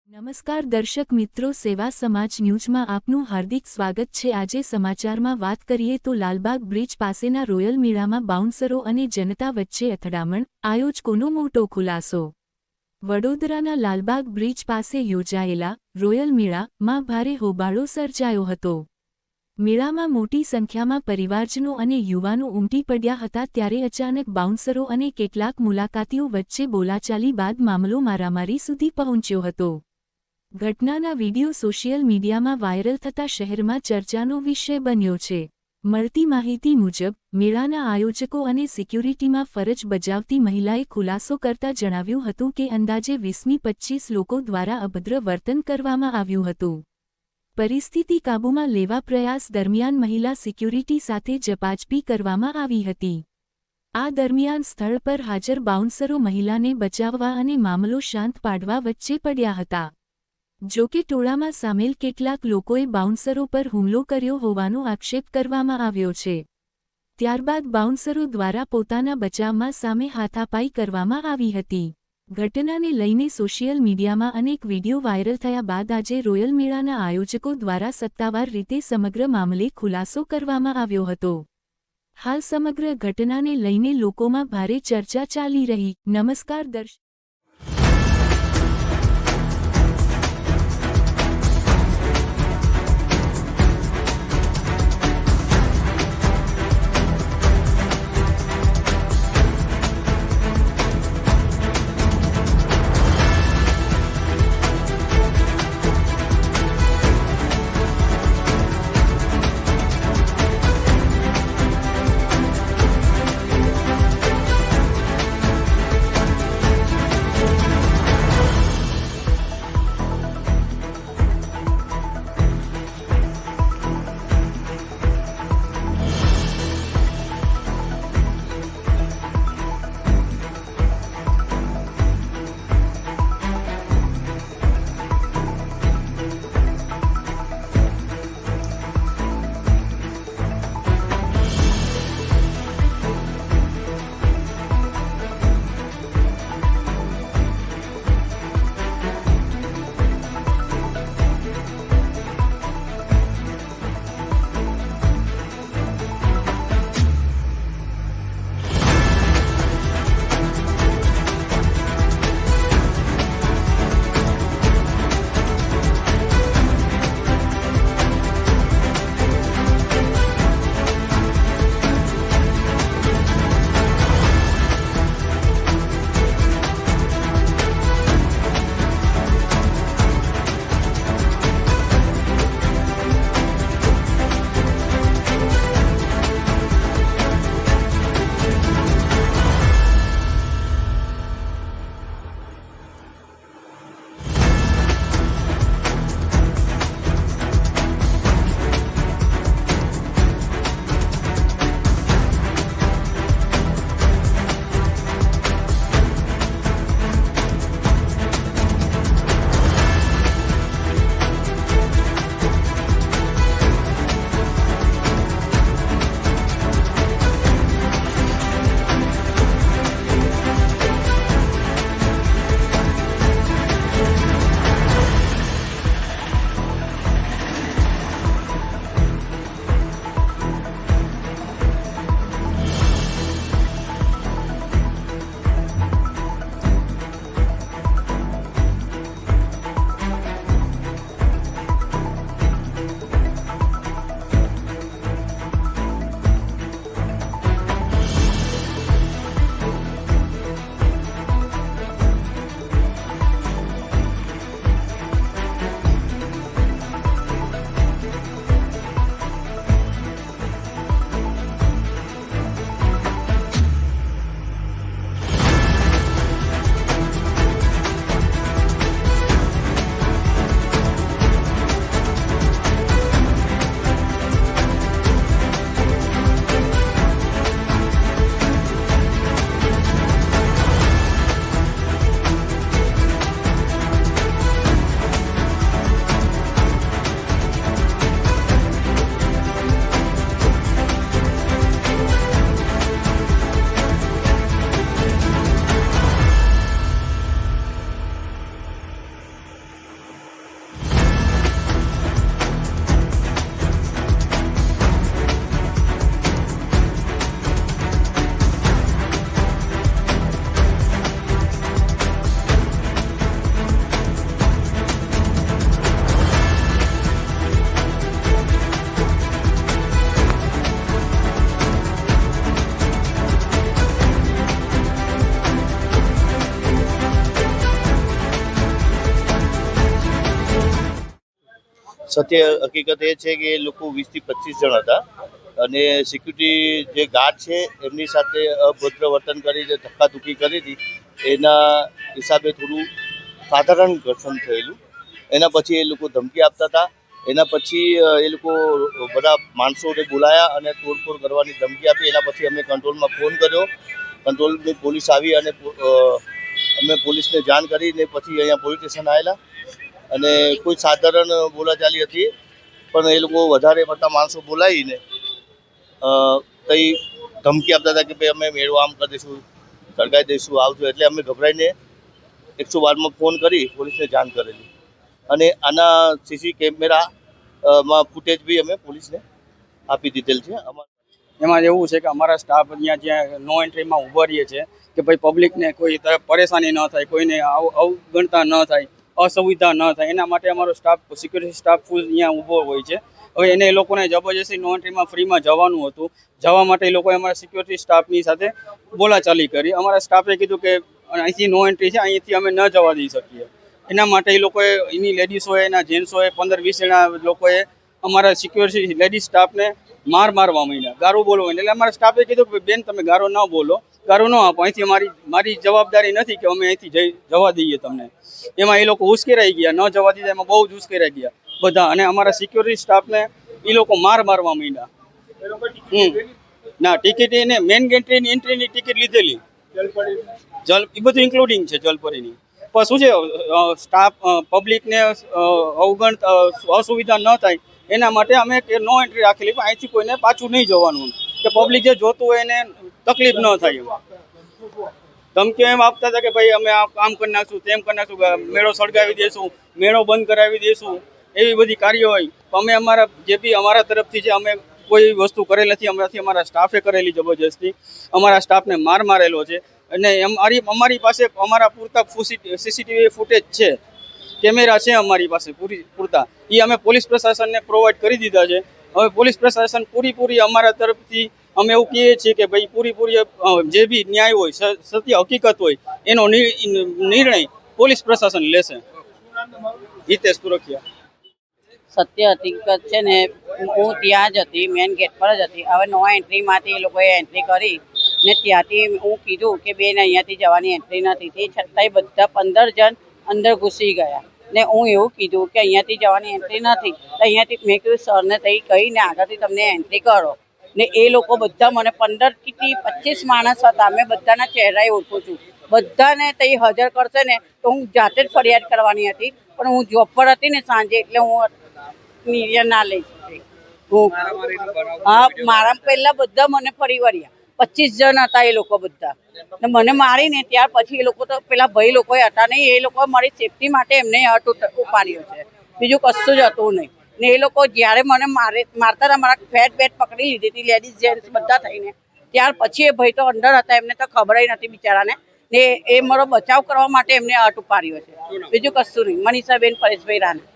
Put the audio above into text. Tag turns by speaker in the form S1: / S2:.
S1: નમસ્કાર દર્શક મિત્રો, સેવા સમાજ ન્યૂઝમાં આપનું હાર્દિક સ્વાગત છે। આજે સમાચારમાં વાત કરીએ તો લાલબાગ બ્રિજ પાસેના રોયલ મેળામાં બાઉન્સરો અને જનતા વચ્ચે અથડામણ, આયોજકોનો મોટો ખુલાસો। વડોદરાના લાલબાગ બ્રિજ પાસે યોજાયેલા રોયલ મેળામાં ભારે હોબાળો સર્જાયો હતો। મેળામાં મોટી સંખ્યામાં પરિવારજનો અને યુવાનો ઉમટી પડ્યા હતા ત્યારે અચાનક બાઉન્સરો અને કેટલાક મુલાકાતીઓ વચ્ચે બોલાચાલી બાદ મામલો મારામારી સુધી પહોંચ્યો હતો। ઘટનાના વીડિયો સોશિયલ મીડિયામાં વાયરલ થતા શહેરમાં ચર્ચાનો વિષય બન્યો છે। મળતી માહિતી મુજબ મેળાના આયોજકો અને સિક્યુરિટીમાં ફરજ બજાવતી મહિલાએ ખુલાસો કરતા જણાવ્યું હતું કે અંદાજે 20-25 લોકો દ્વારા અભદ્ર વર્તન કરવામાં આવ્યું હતું। પરિસ્થિતિ કાબૂમાં લેવા પ્રયાસ દરમિયાન મહિલા સિક્યુરિટી સાથે ઝપાઝપી કરવામાં આવી હતી। આ દરમિયાન સ્થળ પર હાજર બાઉન્સરો મહિલાને બચાવવા અને મામલો શાંત પાડવા વચ્ચે પડ્યા હતા। જો કે ટોળામાં સામેલ કેટલાક લોકોએ બાઉન્સરો પર હુમલો કર્યો હોવાનો આક્ષેપ કરવામાં આવ્યો છે। ત્યારબાદ બાઉન્સરો દ્વારા પોતાના બચાવમાં સામે હાથાપાઈ કરવામાં આવી હતી। ઘટનાને લઈને સોશિયલ મીડિયામાં અનેક વીડિયો વાયરલ થયા બાદ આજે રોયલ મેળાના આયોજકો દ્વારા સત્તાવાર રીતે સમગ્ર મામલે ખુલાસો કરવામાં આવ્યો હતો। હાલ સમગ્ર ઘટનાને લઈને લોકોમાં ભારે ચર્ચા ચાલી રહી। નમસ્કાર દર્શક
S2: સત્ય હકીકત એ છે કે એ લોકો 20 થી 25 જણ હતા અને સિક્યુરિટી જે ગાર્ડ છે એમની સાથે અભદ્ર વર્તન કરી જે ધક્કાધુક્કી કરી હતી એના હિસાબે થોડું સાધારણ ઘર્ષણ થયેલું. એના પછી એ લોકો ધમકી આપતા હતા. એના પછી એ લોકો બધા માણસોને બોલાયા અને તોડફોડ કરવાની ધમકી આપી. એના પછી અમે કંટ્રોલમાં ફોન કર્યો. કંટ્રોલની પોલીસ આવી અને અમે પોલીસને જાણ કરીને પછી અહીંયા પોલીસ સ્ટેશન આવેલા અને કોઈ સાધારણ બોલાચાલી હતી પણ એ લોકો વધારે પડતા માણસો બોલાવીને કંઈ ધમકી આપતા હતા કે ભાઈ અમે મેળો આમ કરી દઈશું, સળગાવી દઈશું, આવજો. એટલે અમે ગભરાઈને 112માં ફોન કરી પોલીસને જાણ કરેલી અને આના સીસી કેમેરામાં ફૂટેજ બી અમે પોલીસને આપી દીધેલ છે.
S3: એમાં એવું છે કે અમારા સ્ટાફ અહીંયા જ્યાં નો એન્ટ્રીમાં ઊભા રહીએ છીએ કે ભાઈ પબ્લિકને કોઈ તરફ પરેશાની ન થાય, કોઈને અવગણતા ન થાય, અસુવિધા ન થાય, એના માટે અમારો સ્ટાફ સિક્યુરિટી સ્ટાફ ફૂલ અહીંયા ઊભો હોય છે. હવે એને એ લોકોને જબરજસ્તી નો એન્ટ્રીમાં ફ્રીમાં જવાનું હતું. જવા માટે એ લોકોએ અમારા સિક્યુરિટી સ્ટાફની સાથે બોલાચાલી કરી. અમારા સ્ટાફે કીધું કે અહીંથી નો એન્ટ્રી છે, અહીંથી અમે ન જવા દઈ શકીએ. એના માટે એ લોકોએ એની લેડીઝોએ એના જેન્ટ્સોએ 15-20 જણા લોકોએ અમારા સિક્યુરિટી લેડીઝ સ્ટાફને મારવા માંડ્યા, ગારું બોલવા. એટલે અમારા સ્ટાફે કીધું કે બેન તમે ગારો ન બોલો, ગારો ન આપો, અહીંથી મારી જવાબદારી નથી કે અમે અહીંથી જવા દઈએ તમને. એમાં એ લોકો ઉશ્કેરાઈ ગયા, ન જવા દીધા. એમાં બહુ જ ઉશ્કેરાઈ ગયા બધા. અને અમારા સિક્યુરિટી સ્ટાફને એ લોકો મારવા માંડ્યા. ના, ટિકિટ એને મેન એન્ટ્રીની ટિકિટ લીધેલી, એ બધું ઇન્ક્લુડિંગ છે જલપરીની. પણ શું છે, સ્ટાફ પબ્લિકને અવગણ અસુવિધા ન થાય એના માટે અમે નો એન્ટ્રી રાખેલી. પણ અહીંથી કોઈને પાછું નહીં જવાનું કે પબ્લિક જે જોતું હોય એને તકલીફ ન થાય. ધમકીઓ એમ આપતા હતા કે ભાઈ અમે આમ કરી નાખશું, તેમ કરી નાખશું, મેળો સળગાવી દઈશું, મેળો બંધ કરાવી દઈશું, એવી બધી કાર્યો હોય. અમે અમારા જે બી અમારા તરફથી છે અમે કોઈ વસ્તુ કરેલ નથી. અમારા સ્ટાફે કરેલી જબરજસ્તી. અમારા સ્ટાફને મારેલો છે. અને અમારી પાસે અમારા પૂરતા સીસીટીવી ફૂટેજ છે, કેમેરા છે અમારી પાસે પૂરતા. એ અમે પોલીસ પ્રશાસનને પ્રોવાઈડ કરી દીધા છે. હવે પોલીસ પ્રશાસન પૂરી અમારા તરફથી અમે એવું કહીએ છીએ કે ભાઈ પૂરી જે બી ન્યાય હોય, સત્ય હકીકત હોય, એનો નિર્ણય પોલીસ પ્રશાસન લેશે. હિતેશ સુરખિયા.
S4: સત્ય હકીકત છે ને, હું ત્યાં જ હતી, મેન ગેટ પર જ હતી. હવે નો એન્ટ્રીમાંથી એ લોકોએ એન્ટ્રી કરી ને ત્યાંથી હું કીધું કે બેન અહીંયાથી જવાની એન્ટ્રી નથી. તે છતાંય બધા 15 જણ અંદર ઘૂસી ગયા ને હું એવું કીધું કે અહીંયાથી જવાની એન્ટ્રી નથી. તો અહીંયાથી મેં કીધું સરને તઈ કહીને આગળથી તમને એન્ટ્રી કરો. ને એ લોકો બધા મને 15 થી 25 માણસ હતા. મેં બધાના ચહેરાએ ઓળખું છું. બધાને તઈ હાજર કરશે ને તો હું જાતે જ ફરિયાદ કરવાની હતી. પણ હું જોબ પર હતી ને સાંજે, એટલે હું નિર્ણય ના લઈ શકી. હા, મારા પહેલા બધા મને ફરી વળ્યા. 25 જણ હતા એ લોકો બધા. ને મને મારીને ત્યાર પછી એ લોકો તો પેલા ભાઈ લોકો હતા નહીં, એ લોકો મારી સેફટી માટે એમને હટ ઉપાડ્યો છે. બીજું કશું જ હતું નહીં. ને એ લોકો જ્યારે મને મારતા હતા, મારા ફેટ બેટ પકડી લીધી હતી, લેડીઝ જેન્ટ્સ બધા થઈને. ત્યાર પછી એ ભાઈ તો અંદર હતા, એમને તો ખબર નથી બિચારાને. ને એ મારો બચાવ કરવા માટે એમને હટ ઉપાડ્યો છે. બીજું કશું નહીં. મનીષાબેન પરેશભાઈ રાણા.